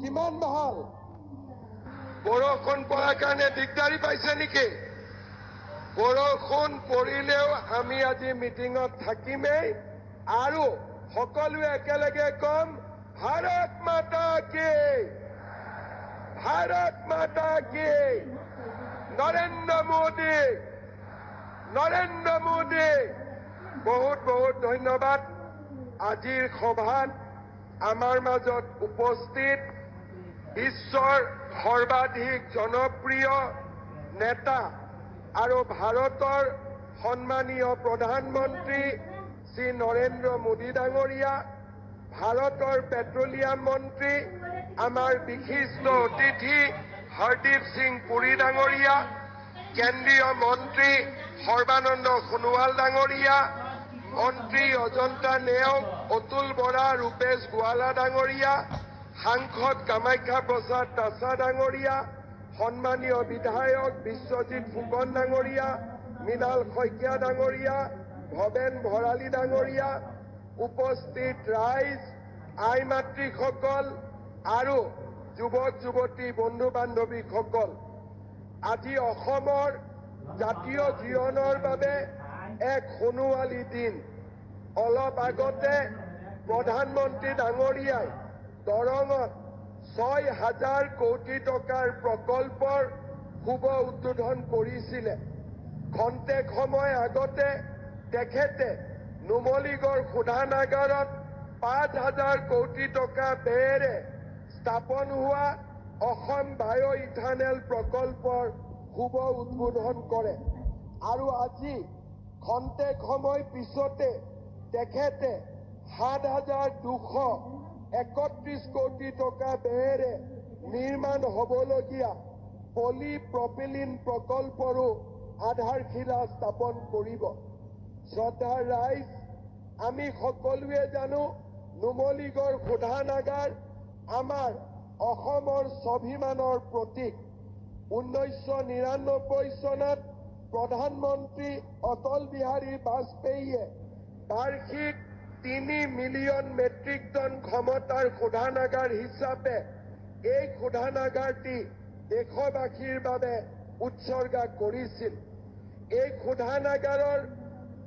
কিমান ভাল বৰষুণ পৰাৰ কাৰণে দিগদাৰি পাইছে নেকি? বৰষুণ পৰিলেও আমি আজি মিটিঙত থাকিমেই আৰু সকলোৱে একেলগে কম ভাৰত মাতা কি, ভাৰত মাতা কি, নৰেন্দ্ৰ মোদী, নৰেন্দ্ৰ মোদী। বহুত বহুত ধন্যবাদ। আজিৰ সভাত আমাৰ মাজত উপস্থিত বিশ্বৰ সৰ্বাধিক জনপ্ৰিয় নেতা আৰু ভাৰতৰ সন্মানীয় প্ৰধানমন্ত্ৰী শ্ৰী নৰেন্দ্ৰ মোদী ডাঙৰীয়া, ভাৰতৰ পেট্ৰলিয়াম মন্ত্ৰী আমাৰ বিশিষ্ট অতিথি হৰদীপ সিং পুৰী ডাঙৰীয়া, কেন্দ্ৰীয় মন্ত্ৰী সৰ্বানন্দ সোণোৱাল ডাঙৰীয়া, মন্ত্ৰী অজন্তা নেওগ, অতুল বৰা, ৰূপেশ গোৱালা ডাঙৰীয়া, সাংসদ কামাখ্যা প্ৰসাদ তাছা ডাঙৰীয়া, সন্মানীয় বিধায়ক বিশ্বজিৎ ফুকন ডাঙৰীয়া, মৃণাল শইকীয়া ডাঙৰীয়া, ভৱেন ভৰালী ডাঙৰীয়া, উপস্থিত ৰাইজ, আই মাতৃসকল আৰু যুৱক যুৱতী বন্ধু বান্ধৱীসকল, আজি অসমৰ জাতীয় জীৱনৰ বাবে এক সোণোৱালী দিন। অলপ আগতে প্ৰধানমন্ত্ৰী ডাঙৰীয়াই দৰঙত ৬,০০০ কোটি টকাৰ প্ৰকল্পৰ শুভ উদ্বোধন কৰিছিলে। খন্তেক সময় আগতে তেখেতে নুমলীগড় শোধানাগাৰত ৫,০০০ কোটি টকা ব্যয়েৰে স্থাপন হোৱা অসম বায়' ইথানেল প্ৰকল্পৰ শুভ উদ্বোধন কৰে আৰু আজি খন্তেক সময় পিছতে তেখেতে ৭,২৩১ কোটি টকা ব্যয়েৰে নিৰ্মাণ হ'বলগীয়া পলি প্ৰপিলিন প্ৰকল্পৰো আধাৰশিলা স্থাপন কৰিব। শ্ৰদ্ধাৰ ৰাইজ, আমি সকলোৱে জানো নুমলীগড় শোধানাগাৰ আমাৰ অসমৰ স্বাভিমানৰ প্ৰতীক। 1999 চনত প্ৰধানমন্ত্ৰী অটল বিহাৰী বাজপেয়ীয়ে বাৰ্ষিক ৩ মিলিয়ন মেট্ৰিক টন ক্ষমতাৰ শোধানাগাৰ হিচাপে এই শোধানাগাৰটি দেশবাসীৰ বাবে উৎসৰ্গা কৰিছিল। এই শোধানাগাৰৰ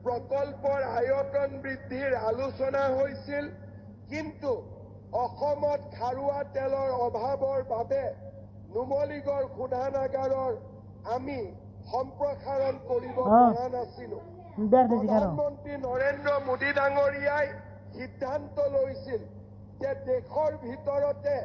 প্ৰকল্পৰ আয়তন বৃদ্ধিৰ আলোচনা হৈছিল, কিন্তু অসমত খাৰুৱা তেলৰ অভাৱৰ বাবে নুমলীগড় শোধানাগাৰৰ আমি সম্প্ৰসাৰণ কৰিব পৰা নাছিলো। প্ৰধানমন্ত্ৰী নৰেন্দ্ৰ মোদী ডাঙৰীয়াই সিদ্ধান্ত লৈছিল যে দেশৰ ভিতৰতে